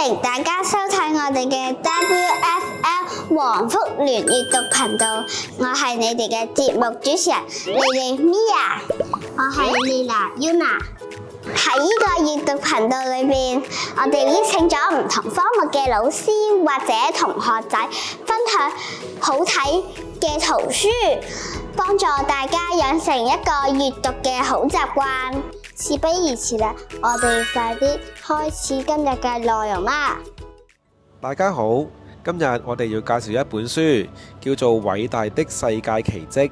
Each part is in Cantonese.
歡迎大家收睇我哋嘅 WFL 黃福聯閱讀頻道，我係你哋嘅節目主持人莉莉 Mia， 我係 Lila Yuna。喺呢個閱讀頻道裏邊，我哋邀請咗唔同科目嘅老師或者同學仔分享好睇嘅圖書，幫助大家養成一個閱讀嘅好習慣。事不宜遲啦，我哋快啲開始今日嘅內容啦！大家好，今日我哋要介紹一本書，叫做《偉大的世界奇蹟》。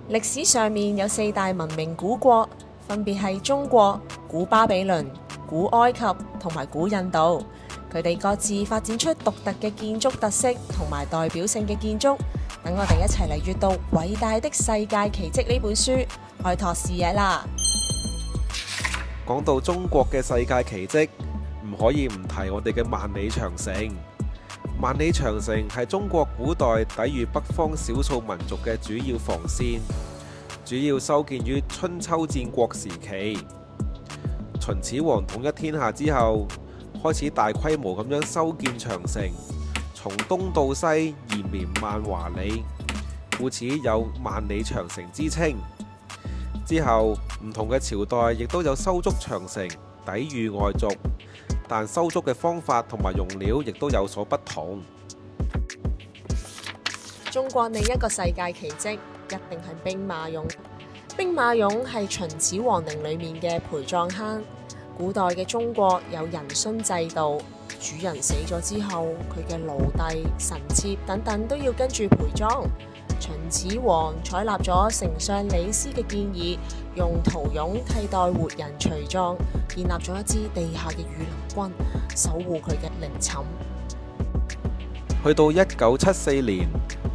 歷史上面有4大文明古國，分別係中國、古巴比倫、古埃及同埋古印度。佢哋各自發展出獨特嘅建築特色同埋代表性嘅建築。等我哋一齊嚟閱讀《偉大的世界奇蹟》呢本書，開拓視野啦！講到中國嘅世界奇蹟，唔可以唔提我哋嘅萬里長城。萬里長城係中國古代抵禦北方少數民族嘅主要防線，主要修建於春秋戰國時期。秦始皇統一天下之後，開始大規模咁樣修建長城，從東到西延綿萬華里，故此有萬里長城之稱。之後唔同嘅朝代亦都有修築長城抵禦外族，但修築嘅方法同埋用料亦都有所不同。中國另一個世界奇蹟一定係兵馬俑。兵馬俑係秦始皇陵裏面嘅陪葬坑。古代嘅中國有人殉制度，主人死咗之後，佢嘅奴隸、臣妾等等都要跟住陪葬。秦始皇採納咗丞相李斯嘅建議，用陶俑替代活人隨葬，建立咗一支地下嘅御林軍，守護佢嘅陵寢。去到1974年，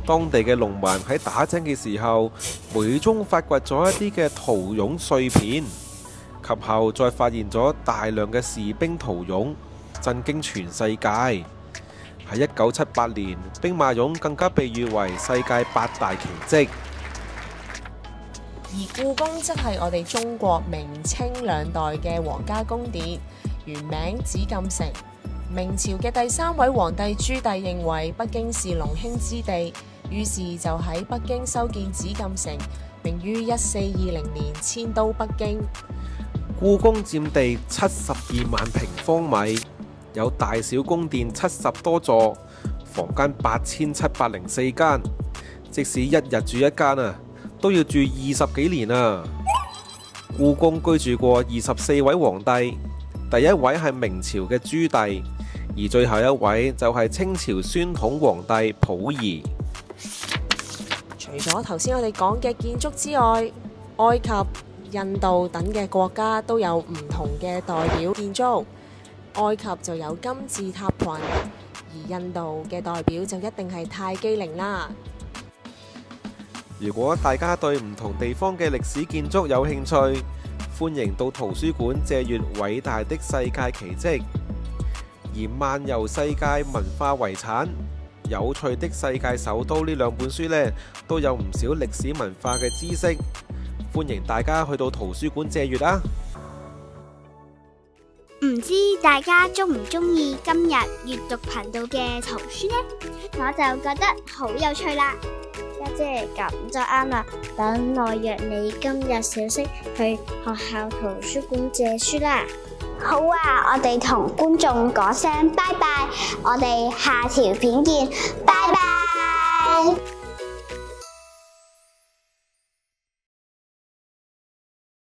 當地嘅農民喺打井嘅時候，無意中發掘咗一啲嘅陶俑碎片，及後再發現咗大量嘅士兵陶俑，震驚全世界。喺1978年，兵馬俑更加被譽為世界8大奇蹟。而故宮則係我哋中國明清兩代嘅皇家宮殿，原名紫禁城。明朝嘅第3位皇帝朱棣認為北京是隆興之地，於是就喺北京修建紫禁城，並於1420年遷都北京。故宮佔地72萬平方米，有大小宮殿70多座，房間8704間。即使一日住一間啊，都要住20幾年啊！故宮居住過24位皇帝，第一位係明朝嘅朱棣，而最後一位就係清朝宣統皇帝溥儀。除咗頭先我哋講嘅建築之外，埃及、印度等嘅國家都有唔同嘅代表建築。埃及就有金字塔群，而印度嘅代表就一定係泰姬陵啦。如果大家對唔同地方嘅歷史建築有興趣，歡迎到圖書館借閱《偉大的世界奇蹟》。而《漫遊世界文化遺產》、《有趣的世界首都》呢兩本書呢，都有唔少歷史文化嘅知識，歡迎大家去到圖書館借閱啦。唔知大家中唔中意今日閱讀頻道嘅圖書呢？我就覺得好有趣啦！家姐咁就啱啦，等我約你今日小息去學校圖書館借書啦。好啊，我哋同觀眾講聲拜拜，我哋下條片見，拜